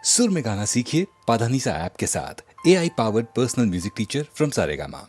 सुर में गाना सीखिए पाधानीसा ऐप के साथ। AI powered personal music teacher from Saregama.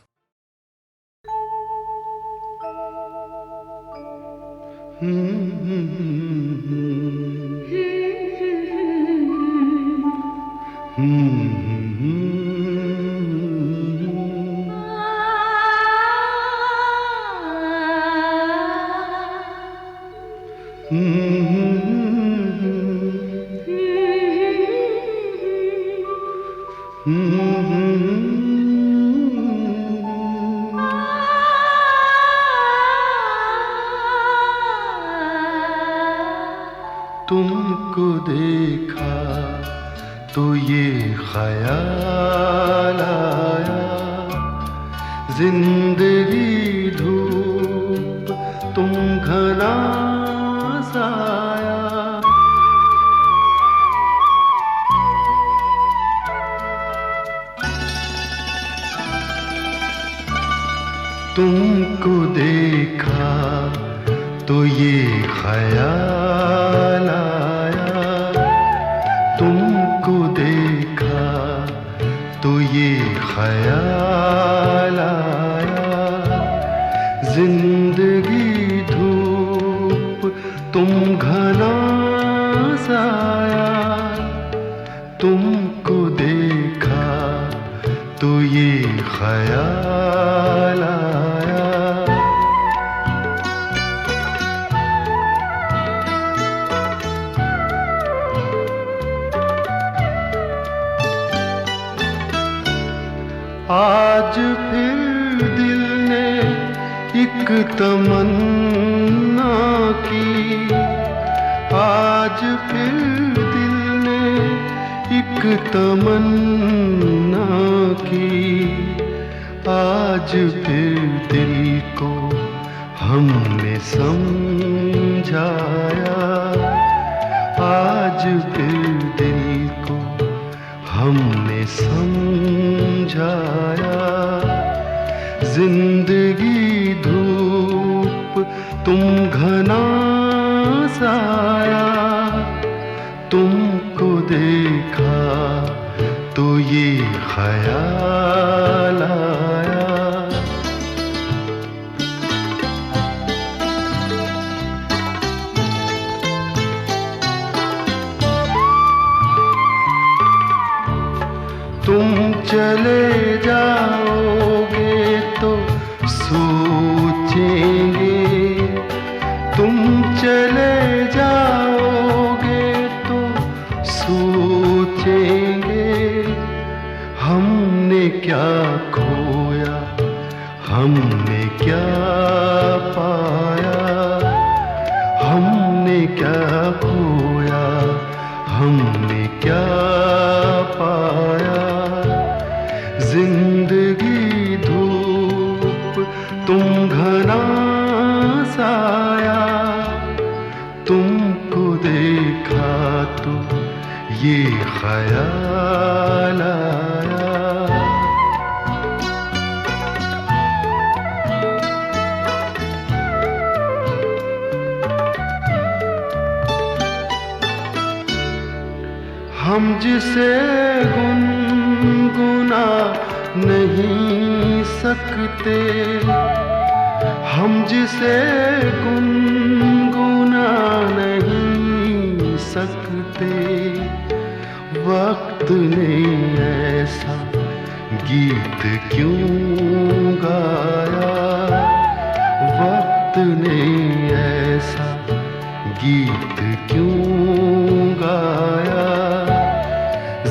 तुमको देखा तो ये ख्याल आया, जिंदगी धूप तुम घना साया। तुमको देखा तो ये ख्याल आया, तुमको देखा तो ये ख्याल आया, जिंदगी धूप तुम घना साया। तुमको देखा तो ये ख्याल आया। आज फिर दिल ने एक तमन्ना की, आज फिर दिल ने एक तमन्ना की, आज फिर दिल को हमने समझाया, आज फिर दिल को हमने समझाया। जिंदगी धूप तुम घना साया, तुमको देखा तो ये ख्याल आया। तुम चले जाओगे तो सोचेंगे, तुम चले जाओगे तो सोचेंगे, हमने क्या खोया, हमने क्या पाया, हमने क्या खोया, हमने क्या पाया। जिंदगी धूप तुम घना साया, तुमको देखा तो ये ख्याल आया। हम जिसे गुनगुना नहीं सकते, हम जिसे गुनगुना नहीं सकते, वक्त ने ऐसा गीत क्यों गाया, वक्त ने ऐसा गीत क्यों गाया।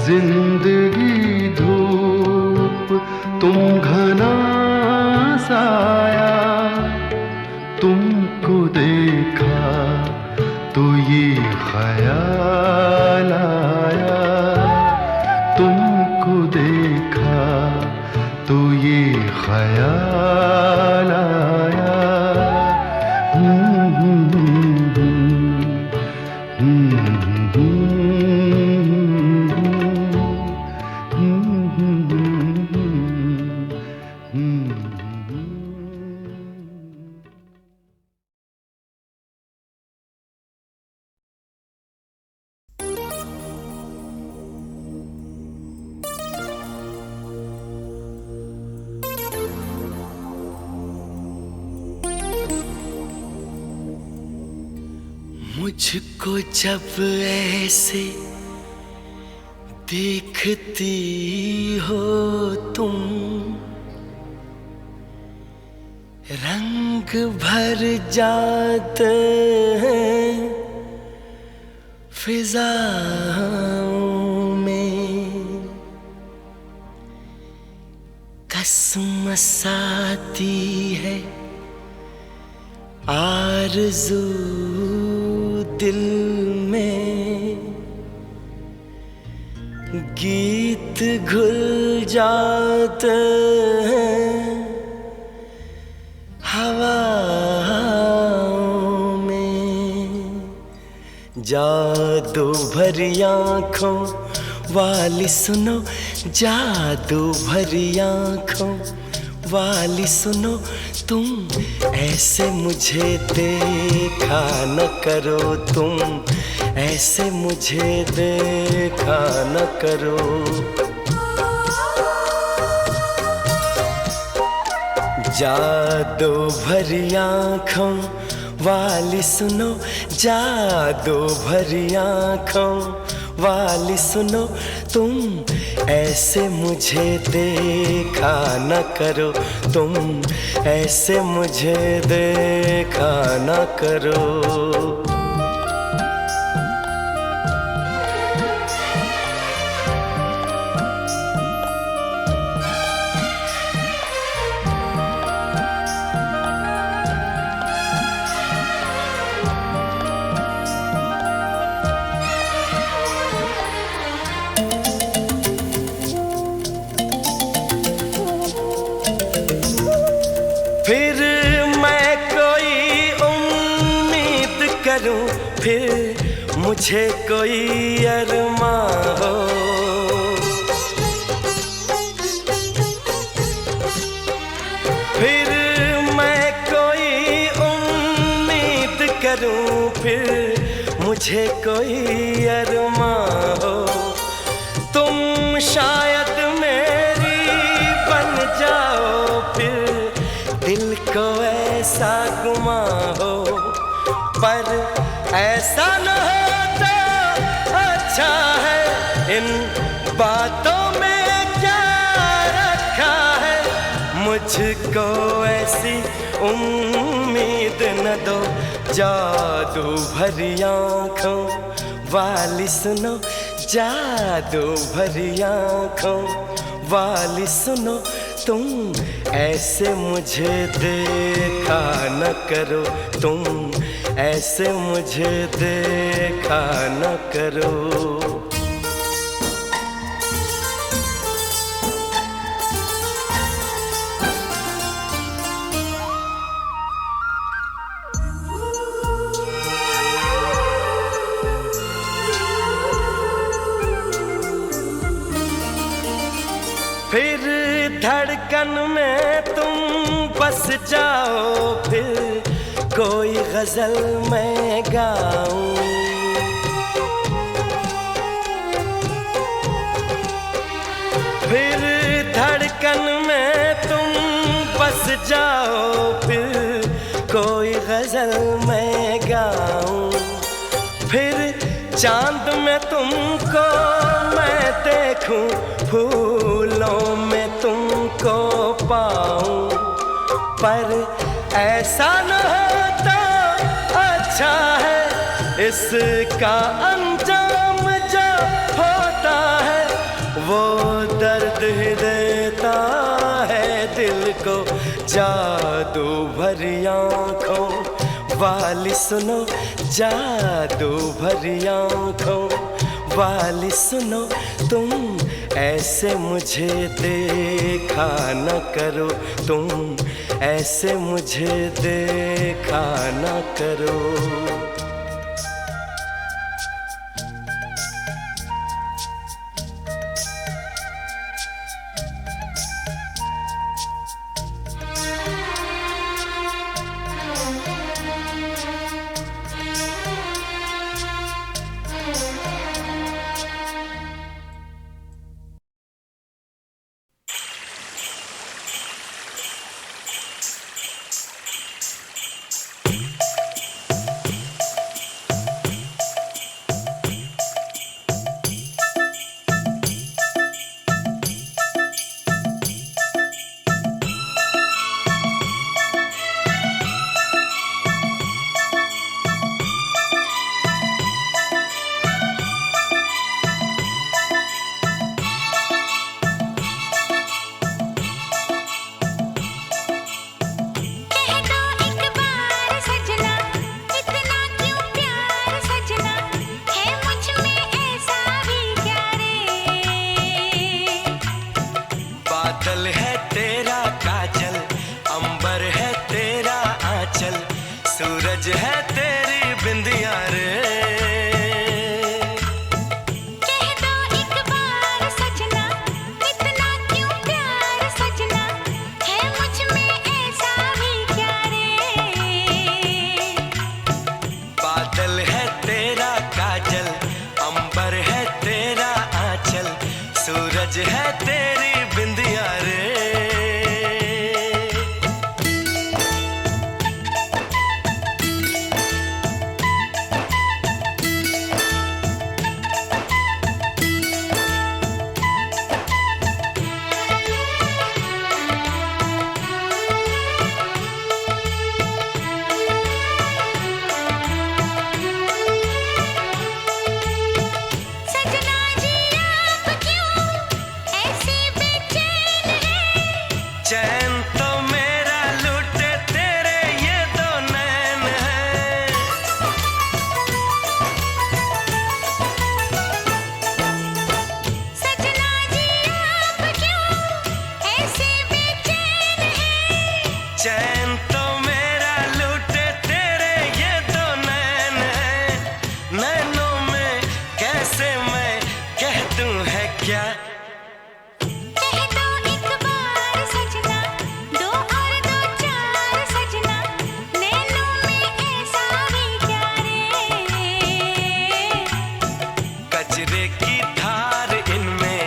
जिंदगी धूप तुम घना साया, तुमको देखा तो ये ख्याल आया, तुमको देखा तो ये ख्याल आया। मुझको जब ऐसे देखती हो तुम, रंग भर जाते हैं फिजाओं में, कसमस आती है आरज़ू दिल में, गीत घुल जाते हैं हवाओं में। जादू भरी आँखों वाली सुनो, जादू भरी आँखों वाली सुनो, तुम ऐसे मुझे देखा न करो, तुम ऐसे मुझे देखा न करो। जादू भरी आँखों वाली सुनो, जादू भरी आँखों वाली सुनो, तुम ऐसे मुझे देखा न करो, तुम ऐसे मुझे देखा न करो। फिर मैं कोई उम्मीद करूं, फिर मुझे कोई अरमां हो, फिर मैं कोई उम्मीद करूं, फिर मुझे कोई अरमां हो। तुम शायद मेरी बन जाओ, फिर दिल को ऐसा गुमा हो, पर ऐसा न हो तो अच्छा है। इन बातों में क्या रखा है, मुझको ऐसी उम्मीद न दो। जादू भरी आँखों वाली सुनो, जादू भरी आँखों वाली सुनो, तुम ऐसे मुझे देखा न करो, तुम ऐसे मुझे देखा न करो। फिर धड़कन में तुम बस जाओ, फिर कोई गजल मैं गाऊं, फिर धड़कन में तुम बस जाओ, फिर कोई गजल मैं गाऊं, फिर चांद में तुमको मैं देखूं, फूलों में तुमको पाऊं, पर ऐसा न होता अच्छा है। इसका अंजाम जो होता है, वो दर्द ही देता है दिल को। जादू भरी आँखों वाली सुनो, जादू भरी आँखों वाली सुनो, तुम ऐसे मुझे देखा न करो, तुम ऐसे मुझे देखा न करो। सूरज है तेरी बिंदिया रे। चैन तो मेरा लूटे तेरे ये दो नैन हैं। सजना जी आप क्यों ऐसे बेचैन हैं? चैन तो मेरा लूटे तेरे ये दो नैन हैं। नैनों में कैसे मैं कह दूं है क्या। कह दो एक बार सजना, दो और दो चार सजना, नैनों में ऐसा भी क्या रे। कजरे की धार इनमें,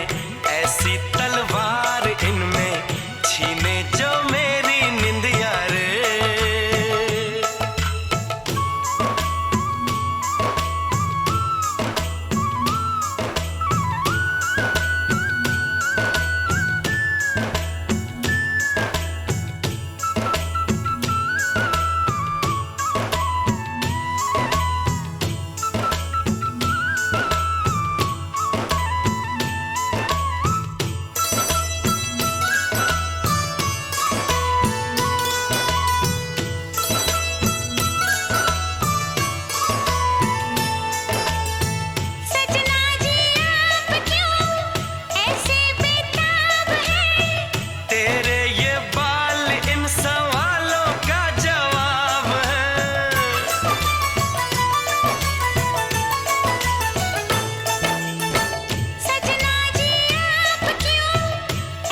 ऐसी तलवार इनमें, छीने जो मेरी निंदिया रे। सजना जी आप क्यों ऐसे बेताब हैं? तेरे ये बाल इन सवालों का जवाब है। सजना जी आप क्यों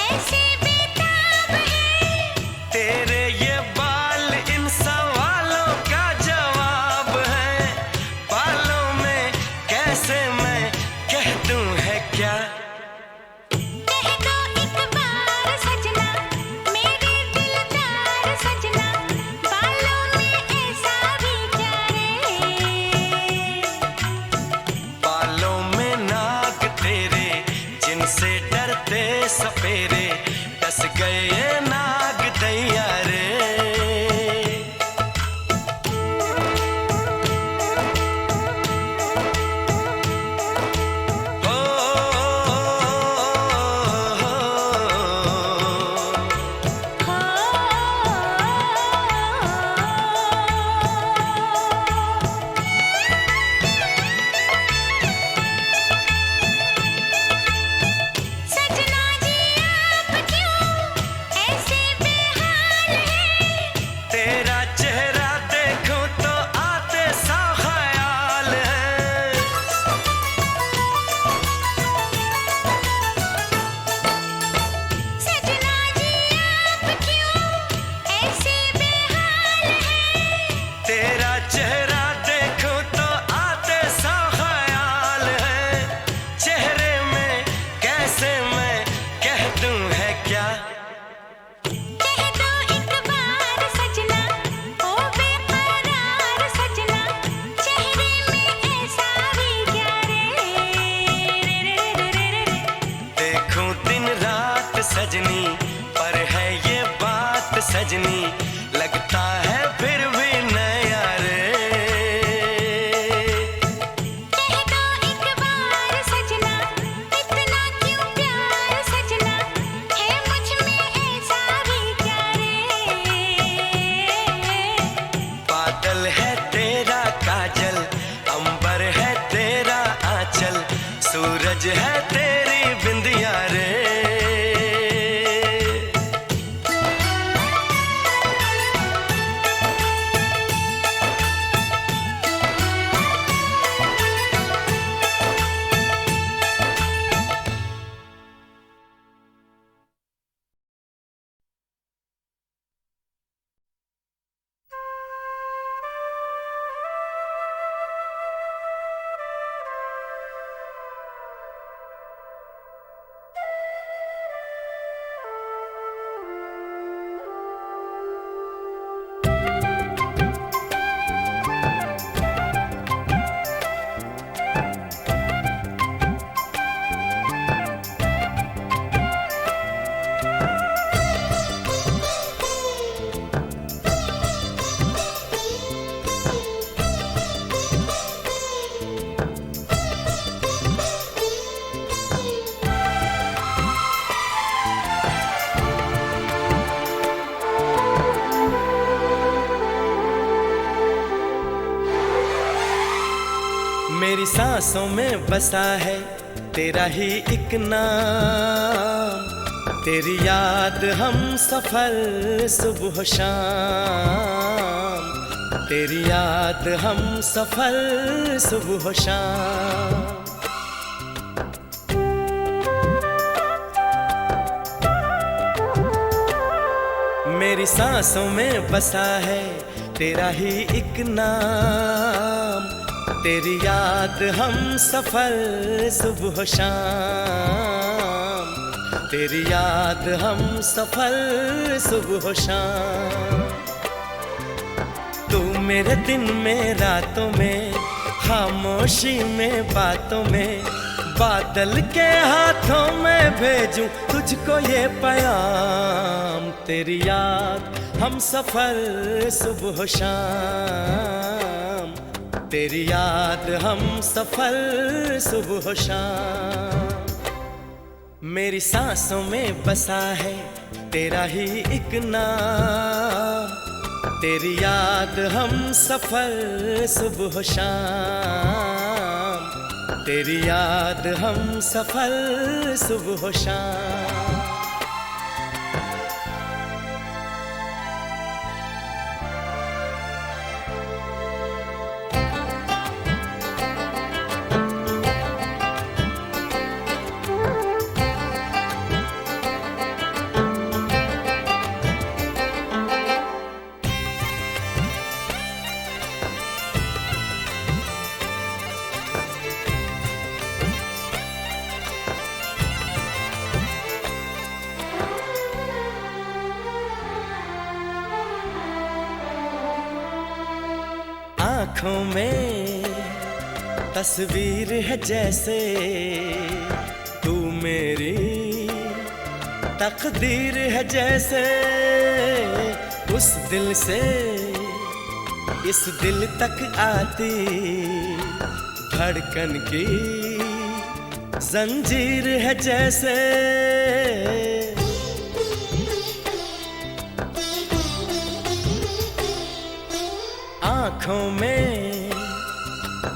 ऐसे बेताब हैं? तेरे ये बाल इन सवालों का जवाब है। बालों में कैसे मैं कह दूं है क्या। कह दो एक बार सजना, मेरे दिलदार सजना, बालों में ऐसा भी क्या रे। बालों में नाग तेरे, जिनसे डरते सपेरे, डस गए नाग दैया रे। ओ, सजना जी आप क्यों ऐसे बेहाल हैं? तेरा चेहरा देखूं तो आते सा ख्याल है। सजना जी आप क्यों ऐसे बेहाल हैं? तेरा चेहरा देखूं तो आते सा ख्याल है। चेहरे में कैसे मैं कह दूं है क्या। कह दो एक बार सजना, ओ बेकरार सजना, चेहरे में ऐसा भी क्या रे। देखूं दिन रात सजनी, पर है ये बात सजनी, लगता है फिर भी नया रे। कह दो एक बार सजना, इतना क्यों प्यार सजना, है मुझ में ऐसा भी क्या रे। बादल है तेरा काजल, अंबर है तेरा आंचल, सूरज है तेरी बिंदिया रे। सांसों में बसा है तेरा ही एक नाम, तेरी याद हम सफर सुबह शाम, तेरी याद हम सफर सुबह शाम। मेरी सांसों में बसा है तेरा ही एक नाम, तेरी याद हम सफर सुबह शाम, तेरी याद हम सफर सुबह शाम। तू मेरे दिन में रातों में, खामोशी में बातों में, बादल के हाथों में भेजूं तुझको ये पैगाम, तेरी याद हम सफर सुबह शाम, तेरी याद हम सफर सुबह शाम। मेरी सांसों में बसा है तेरा ही एक नाम, तेरी याद हम सफर सुबह शाम, तेरी याद हम सफर सुबह शाम। आँखों में तस्वीर है जैसे तू मेरी तकदीर है जैसे, उस दिल से इस दिल तक आती धड़कन की जंजीर है जैसे। आँखों में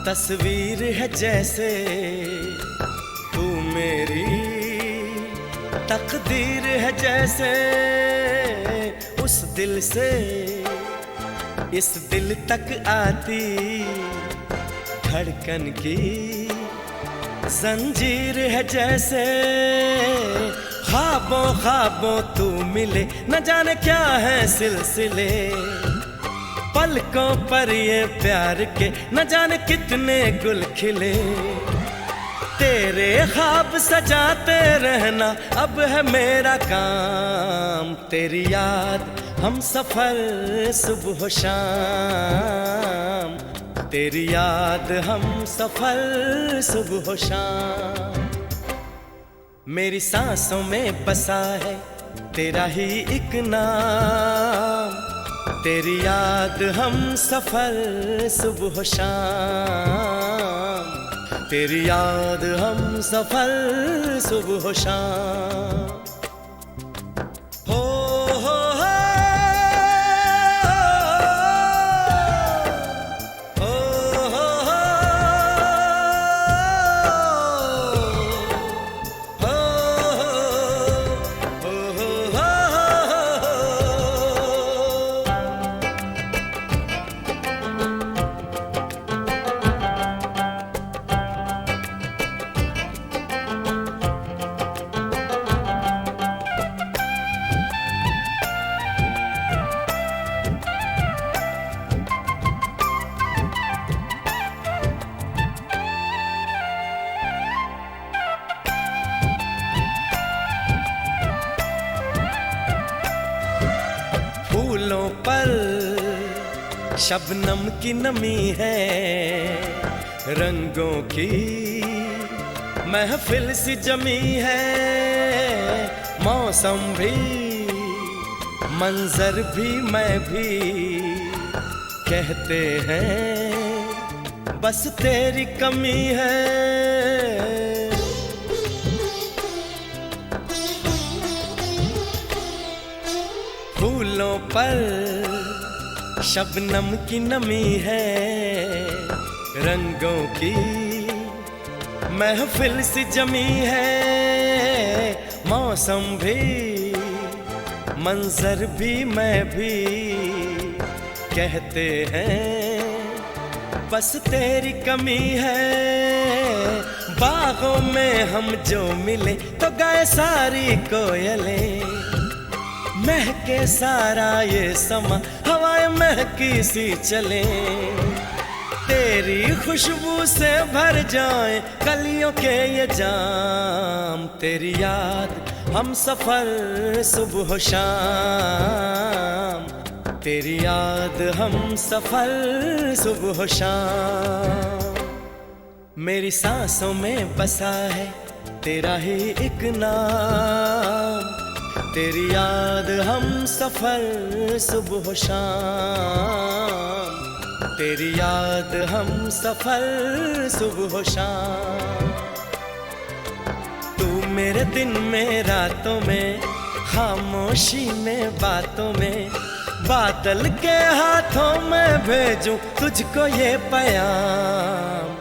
तस्वीर है जैसे तू मेरी तकदीर है जैसे, उस दिल से इस दिल तक आती धड़कन की जंजीर है जैसे। ख्वाबों ख्वाबों तू मिले न जाने क्या है सिलसिले, पलकों पर ये प्यार के न जाने कितने गुल खिले, तेरे ख्वाब सजाते रहना अब है मेरा काम, तेरी याद हम सफर सुबह शाम, तेरी याद हम सफर सुबह शाम। मेरी सांसों में बसा है तेरा ही एक नाम, तेरी याद हम सफर सुबह शाम, तेरी याद हम सफर सुबह शाम। हो हो हो हो हो फूलों पर शबनम की नमी है, रंगों की महफिल सी जमी है, मौसम भी मंजर भी मैं भी कहते हैं बस तेरी कमी है। फूलों पर शबनम की नमी है, रंगों की महफिल सी जमी है, मौसम भी, मंजर भी, मैं भी, कहते हैं बस तेरी कमी है। बागों में हम जो मिले तो गाए सारी कोयलें, महके सारा ये समा, हवाएं महकी सी चले, तेरी खुशबू से भर जाए कलियों के ये जाम। तेरी याद हम सफर सुबह शाम, तेरी याद हम सफर सुबह शाम। मेरी सांसों में बसा है तेरा ही एक नाम, तेरी याद हम सफर सुबह शाम, तेरी याद हम सफर सुबह शाम। तू मेरे दिन में रातों में, खामोशी में बातों में, बादल के हाथों में भेजूं तुझको ये पैगाम।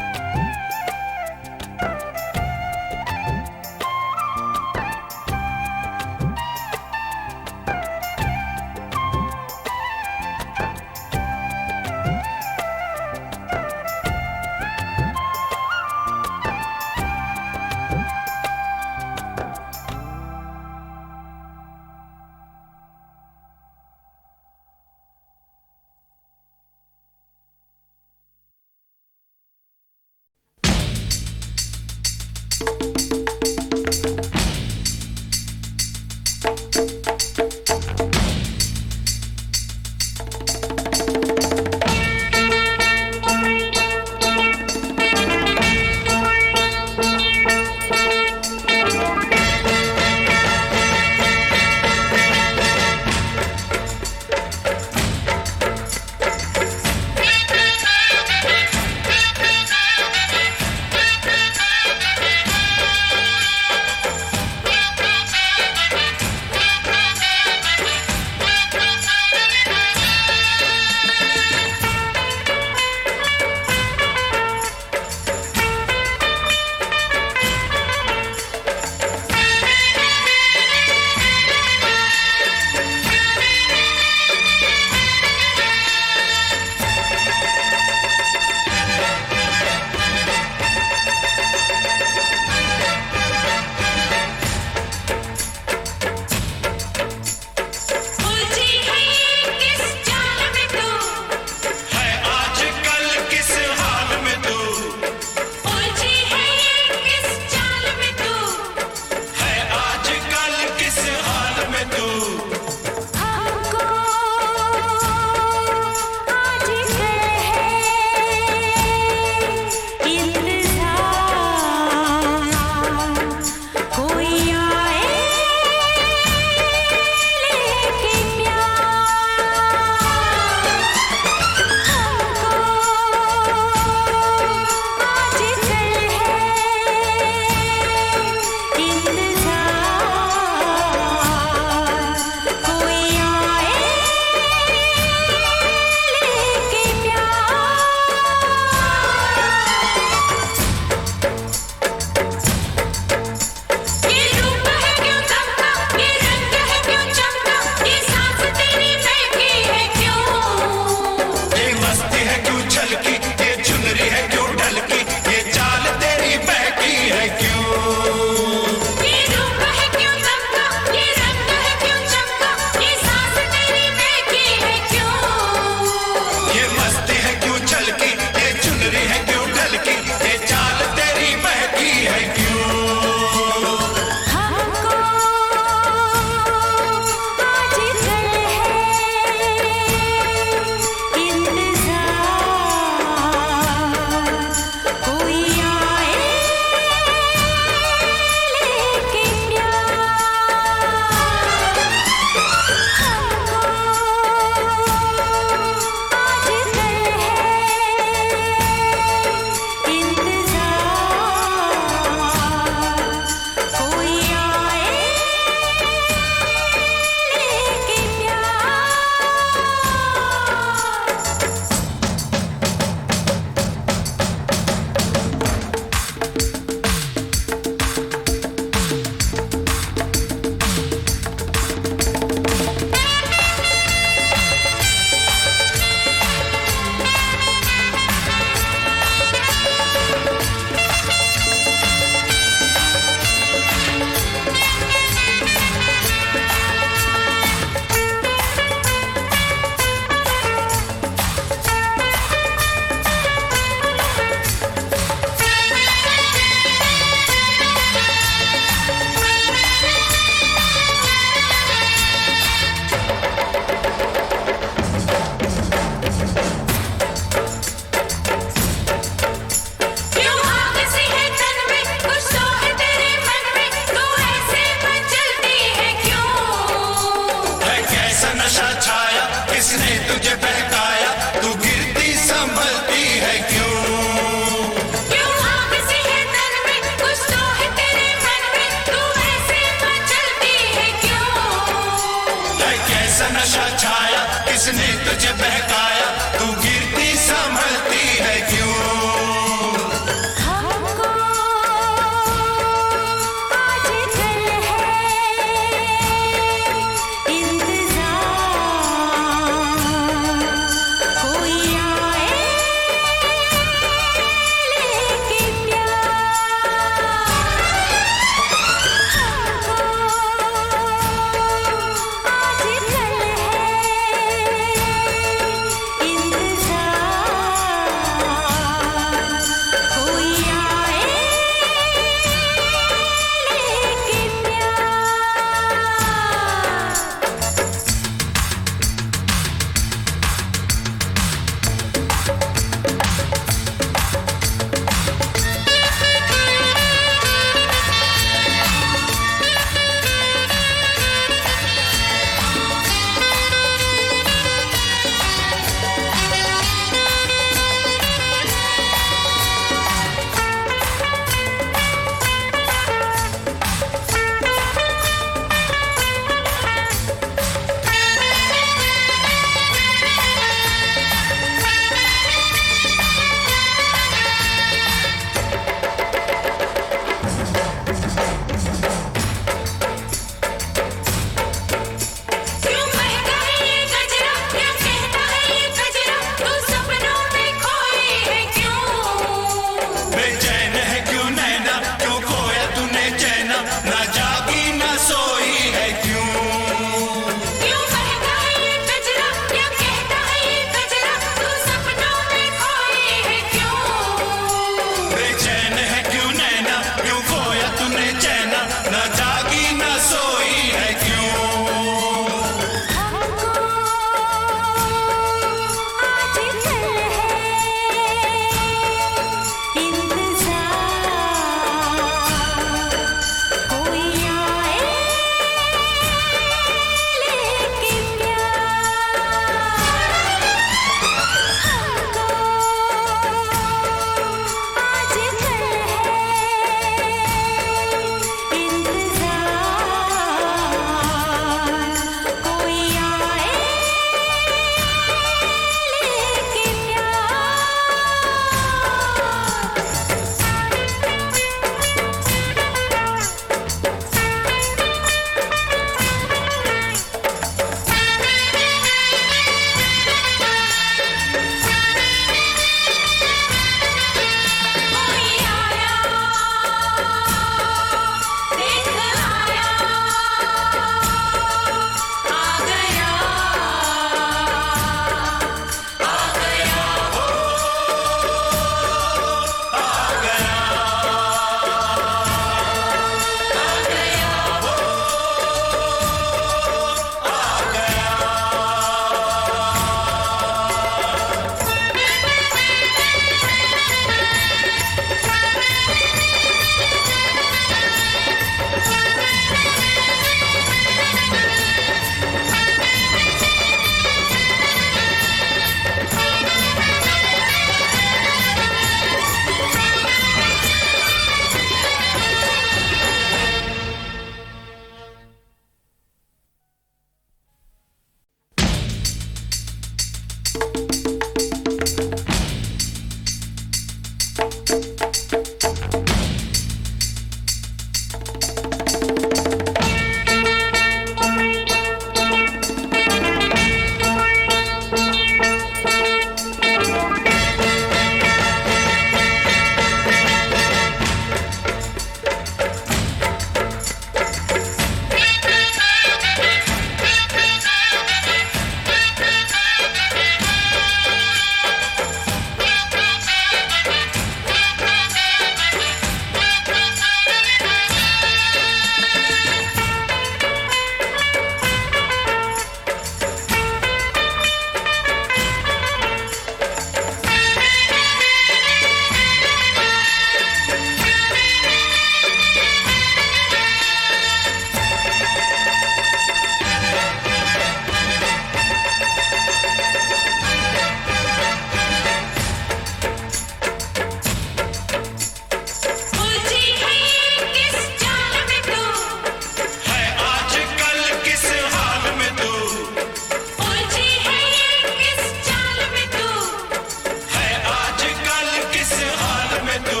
में तू।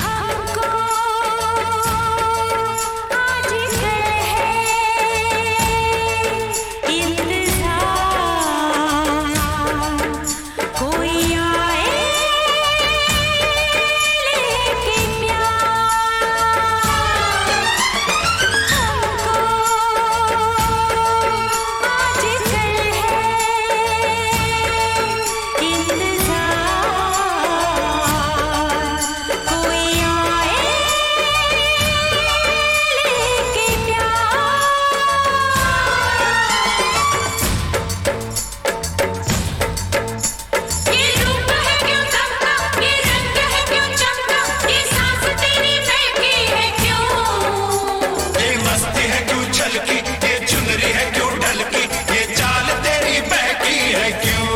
हमको आज है इंतज़ार, कोई आए लेके प्यार। हमको आज है इंतज़ार, कोई आए लेके प्यार। ये रूप है क्यों दमका, ये रंग है क्यों चमका, ये सांस तेरी महकी है क्यों। ये मस्ती है क्यों छलकी, ये चुनरी है क्यों ढलकी, ये चाल तेरी बहकी है क्यों।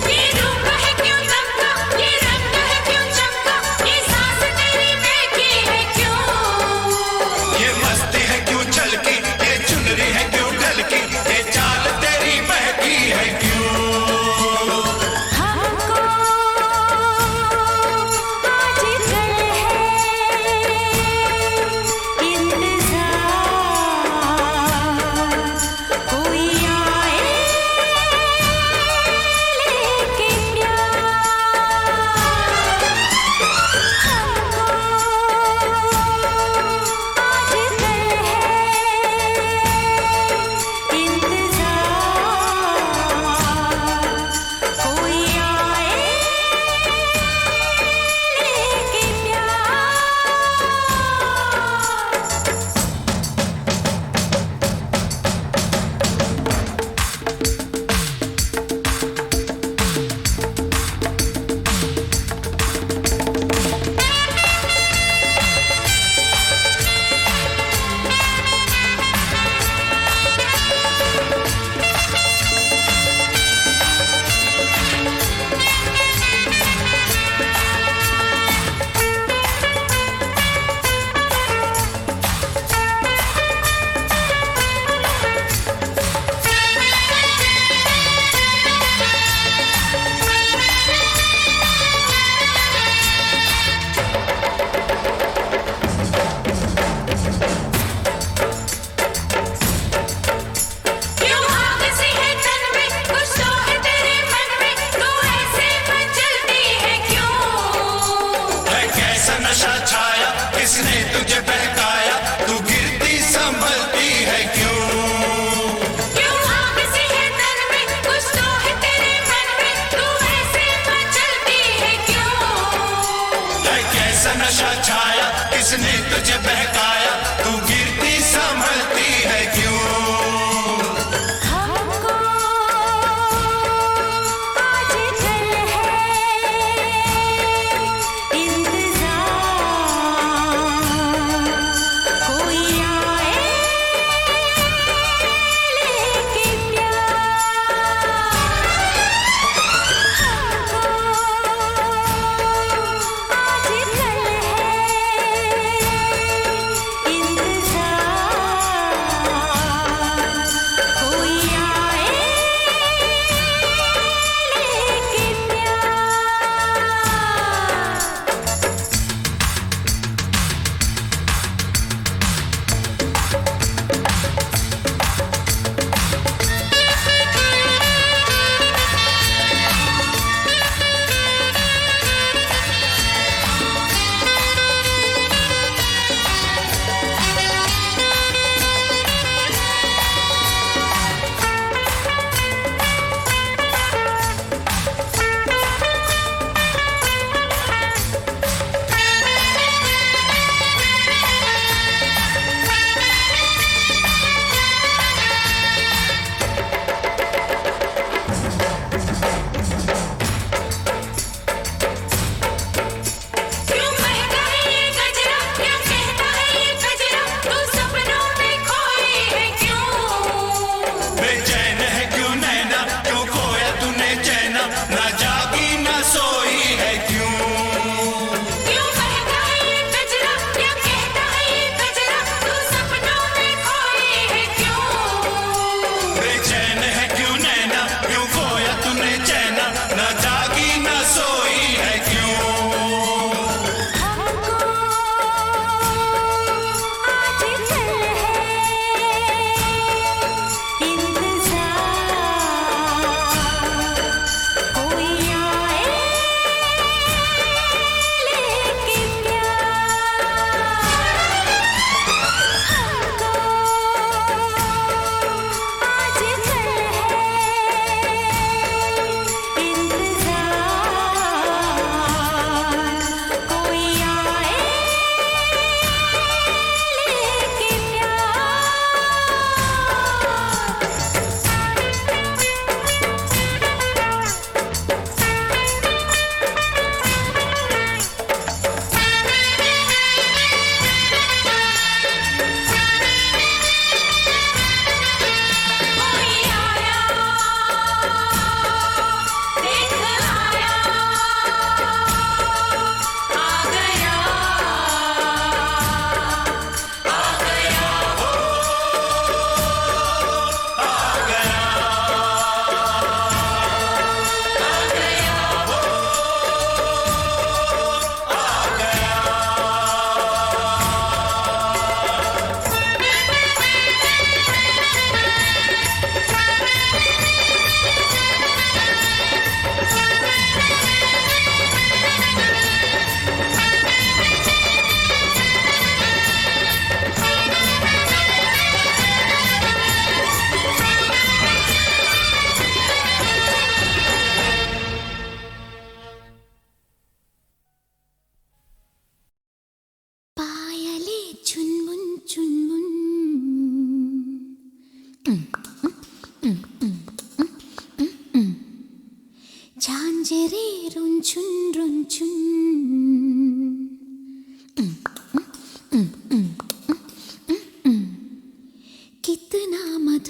ये रूप है क्यों दमका, ये रंग है क्यों चमका, ये सांस तेरी महकी है क्यों। ये मस्ती है क्यों छलकी, ये चुनरी है क्यों ढलकी, ये चाल तेरी बहकी है क्यों। हमको आज है इंतज़ार, कोई आए लेके प्यार। हमको आज है इंतज़ार, कोई आए लेके प्यार। क्यों आग सी है तन में, कुछ तो है तेरे मन में, तू ऐसे मचलती है क्यों। है कैसा नशा छाया, किसने तुझे बहकाया, तू गिरती संभलती है क्यों। क्यों आग सी है तन में, कुछ तो है तेरे मन में, तू ऐसे मचलती है क्यों। है कैसा नशा छाया, किसने तुझे बहकाया, तू गिरती संभलती है क्यों। हमको आज है इंतज़ार, कोई आए लेके प्यार। हमको आज है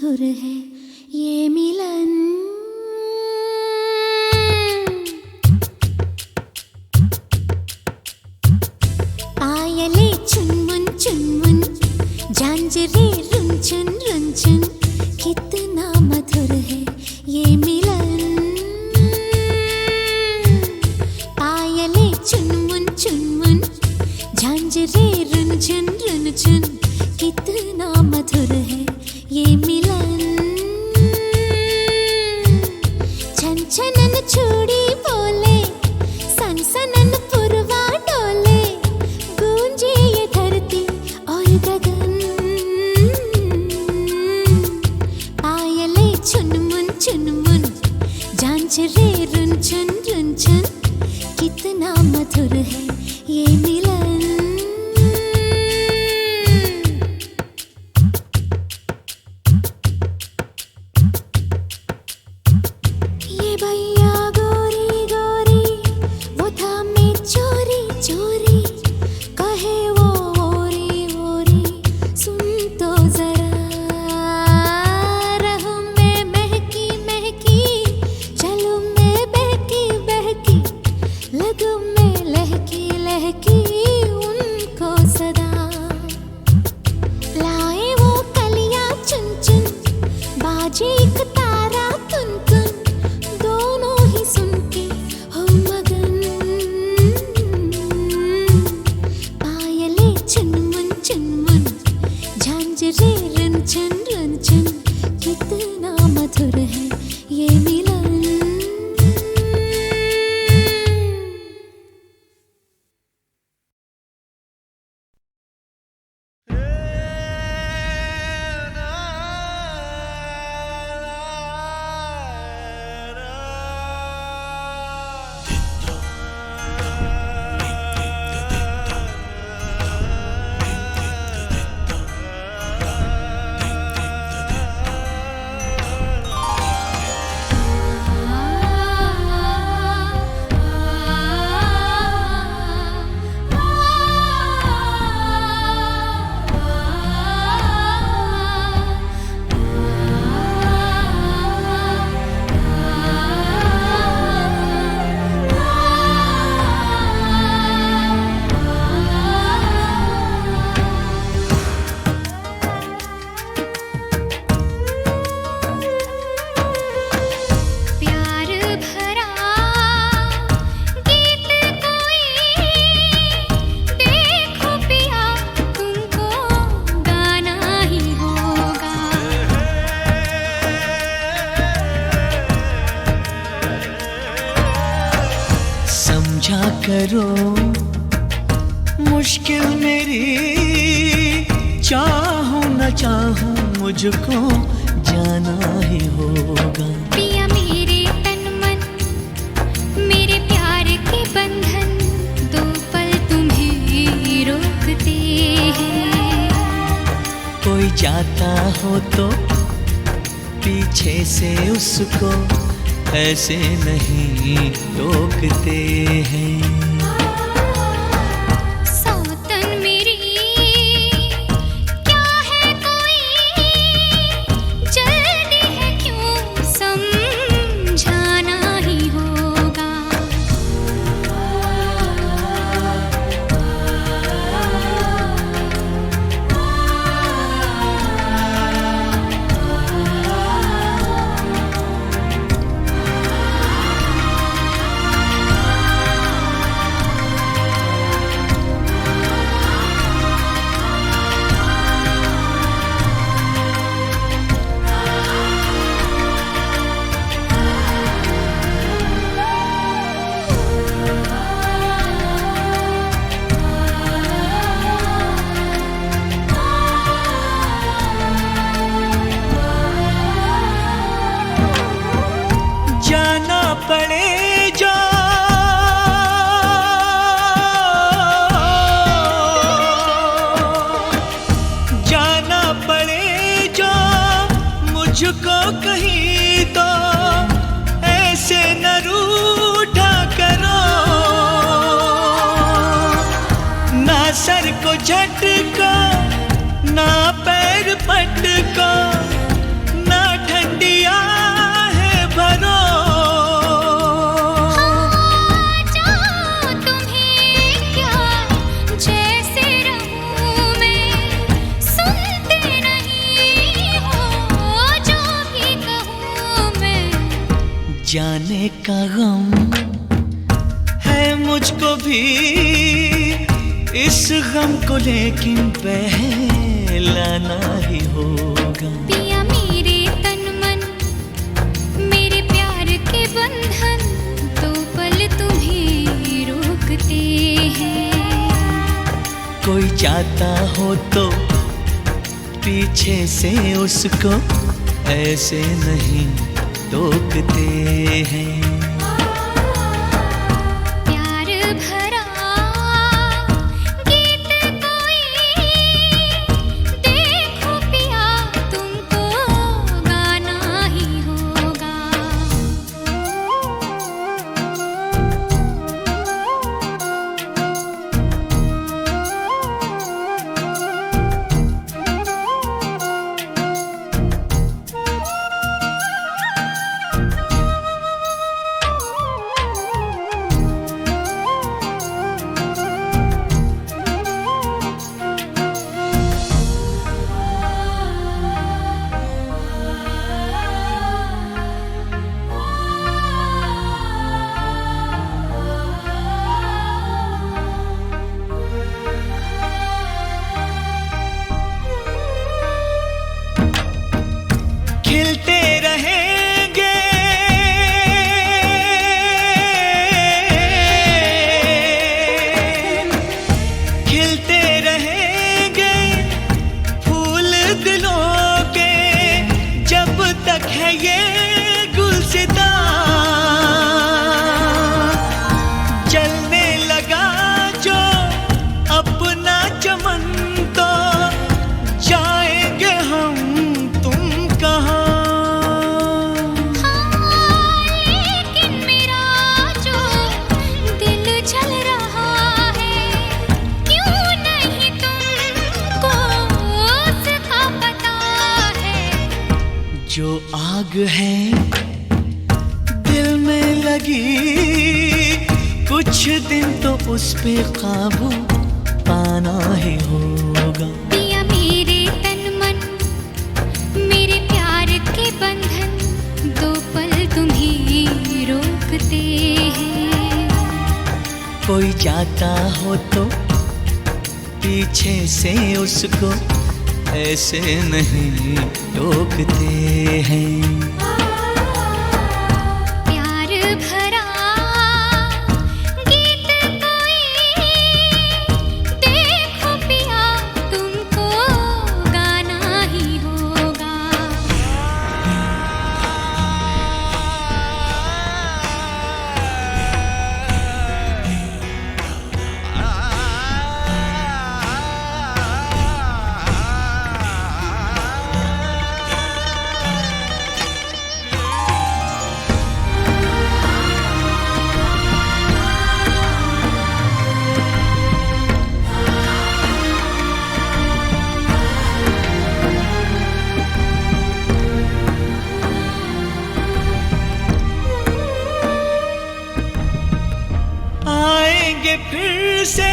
मधुर है ये मिलन। पायले चुनमुन चुनमुन, झांझरे रुनझुन रुनझुन, कितना मधुर है ये मिलन। पायले चुनमुन चुनमुन, झांझरे रुनझुन रुनझुन, कितना मधुर है ये मिलन। छन छनन चूड़ी बोले, सनसनन पुरवा डोले, गूंजे ये धरती और गगन। पायले चुनमुन चुनमुन, झांझरे रुनझुन रुनझुन, कितना मधुर है ये मिलन। ये भैया गोरी गोरी, वो थामे चोरी चोरी, कहे वो ओरी ओरी, सुन तो जरा। रहूं मैं महकी महकी, चलूं मैं बहकी बहकी, लगूं मैं लहकी लहकी उनको सदा। लाए वो कलियां चुन चुन, बाजे एक तारा तुन तुन, दोनों ही सुन के हो मगन। पायले चुनमुन चुनमुन, झांझरे रुनझुन रुनझुन, कितना मधुर है ये मिलन। प्यार भरा गीत कोई, देखो पिया तुमको गाना ही होगा। समझा करो मुश्किल मेरी, चाहूं न चाहूं मुझको जाना ही होगा। पिया मेरे तन मन, मेरे प्यार के बंधन, दो पल तुम्हें रोकते हैं। कोई जाता हो तो पीछे से उसको ऐसे नहीं टोकते हैं। सौतन मेरी क्या है कोई, जल्दी है क्यों समझाना ही होगा। मुझको कहीं तो ऐसे न रूठा करो, ना सर को झटको ना पैर पटको, का गम है मुझको भी इस गम को, लेकिन पहलाना ही होगा। पिया मेरे तन मन मेरे प्यार के बंधन दो पल तुम्हें रोकते हैं। कोई जाता हो तो पीछे से उसको ऐसे नहीं टोकते हैं। प्यार भरा गीत कोई देखो पिया तुमको गाना ही होगा। खिलते रहेंगे खिलते रहेंगे फूल दिलों के, जब तक है ये गुलसिता। जलने लगा जो अपना चमन तो जाएंगे हम तुम कहाँ। लेकिन मेरा जो दिल जल रहा है क्यों नहीं तुमको उसका पता है। जो आग है दिल में लगी कुछ दिन तो उस पे काबू पाना ही होगा। पिया मेरे तन मन मेरे प्यार के बंधन दो पल तुम्हें रोकते हैं। कोई जाता हो तो पीछे से उसको ऐसे नहीं टोकते हैं। प्यार भरा गीत कोई देखो पिया तुमको गाना ही होगा। आएंगे फिर से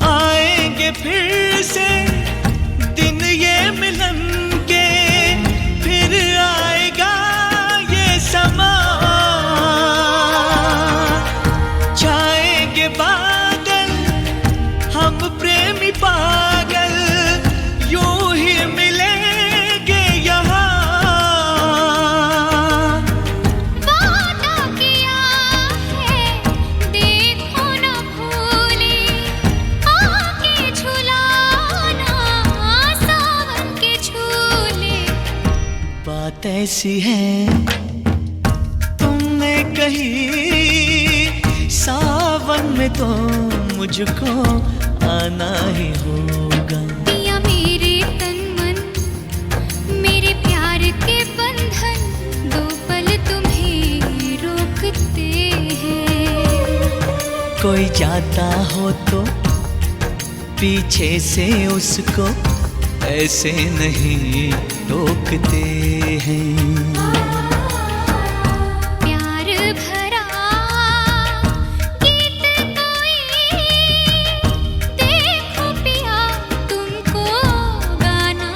आएंगे फिर से दिन ये मिलन के, फिर आएगा ये समा। छाएंगे बादल हम प्रेमी पागल, यूं ही मिलेंगे यहाँ। वादा किया है देखो न भूले आके झुलाना सावन के झूले। बात ऐसी है तुमने कही सावन में तो मुझको आना ही होगा। पिया मेरे तन मन मेरे प्यार के बंधन दो पल तुम्हें रोकते हैं। कोई जाता हो तो पीछे से उसको ऐसे नहीं टोकते हैं। प्यार भरा गीत कोई देखो पिया तुमको गाना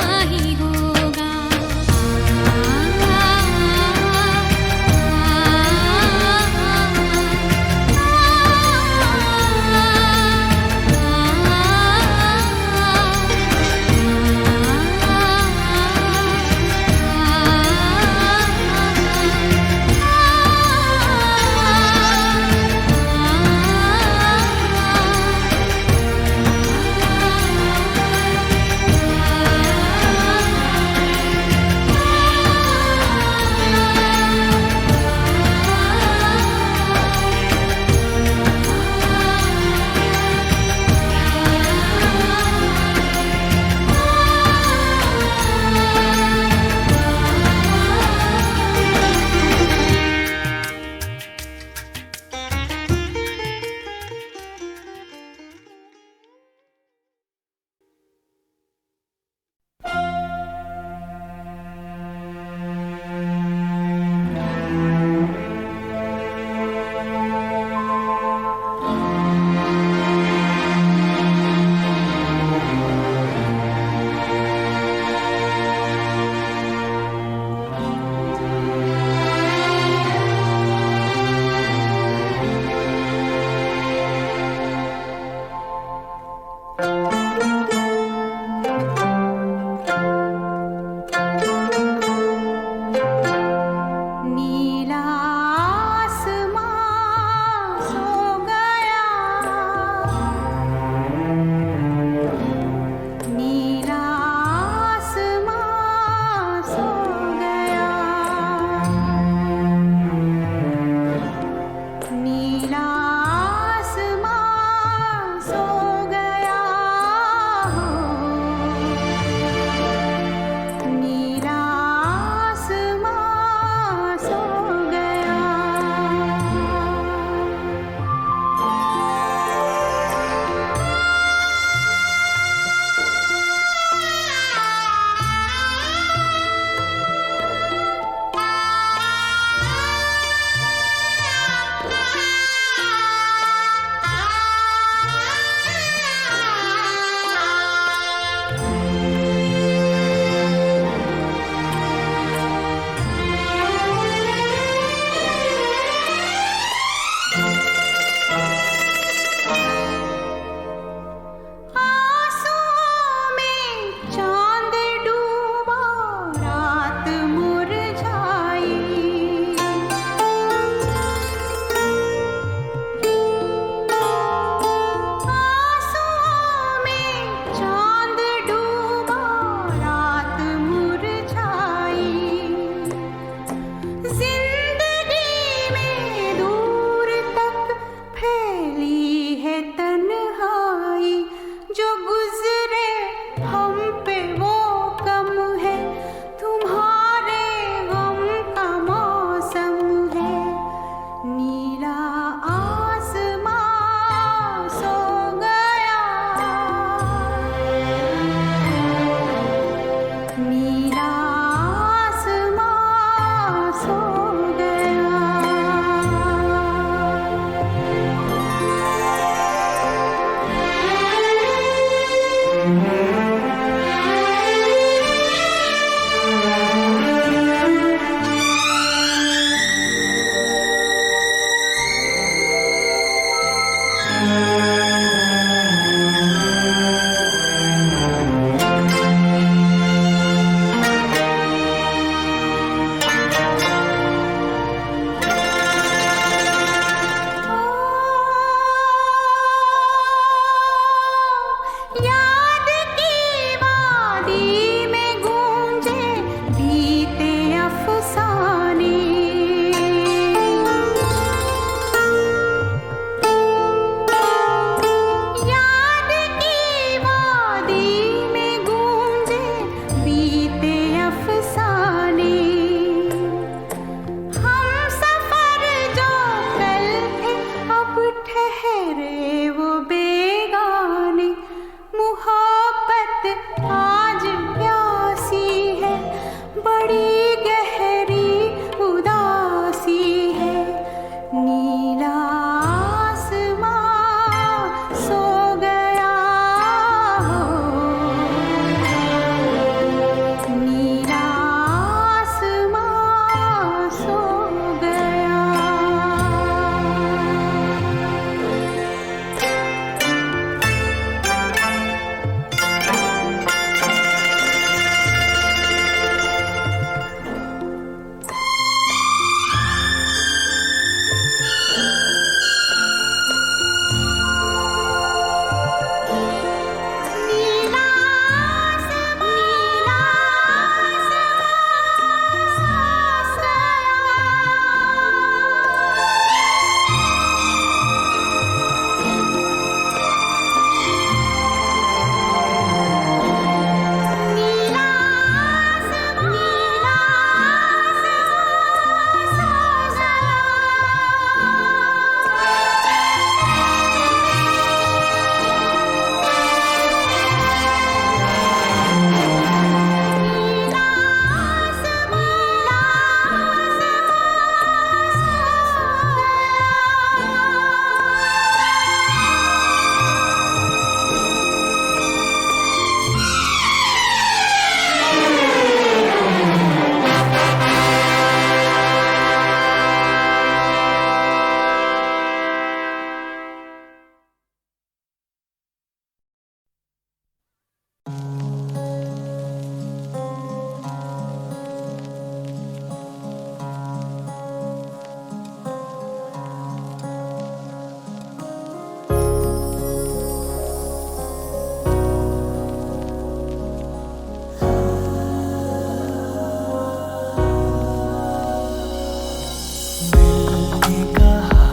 ने कहा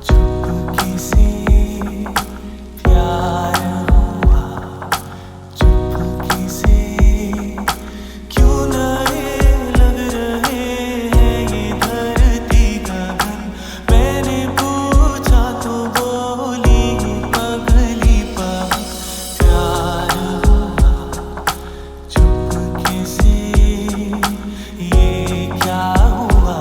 चुपके से प्यार हुआ, चुपके से क्यों नए लग रहे हैं ये धरती गगन। मैंने पूछा तो बोली पगली पग प्यार हुआ, चुपके से ये क्या हुआ,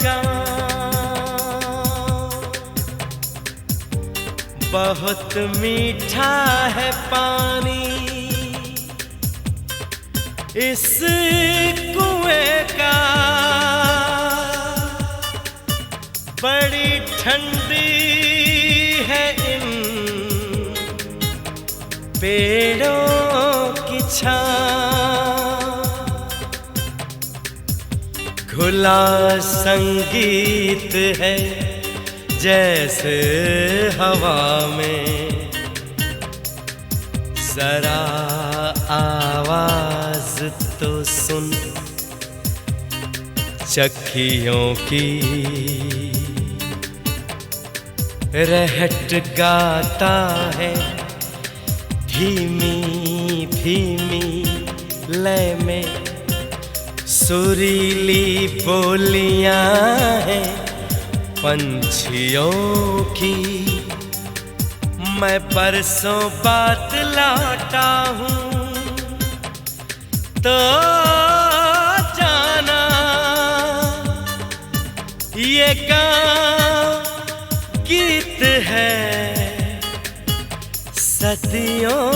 गाँव। बहुत मीठा है पानी इस कुएं का, बड़ी ठंडी है इन पेड़ों की छाँव। खुला संगीत है जैसे हवा में, जरा आवाज तो सुन चक्कियों की। रहट गाता है धीमी धीमी लय में, सुरीली बोलियां हैं पंछियों की। मैं बरसों बाद लौटा हूँ तो जाना ये गाँव गीत है सदियों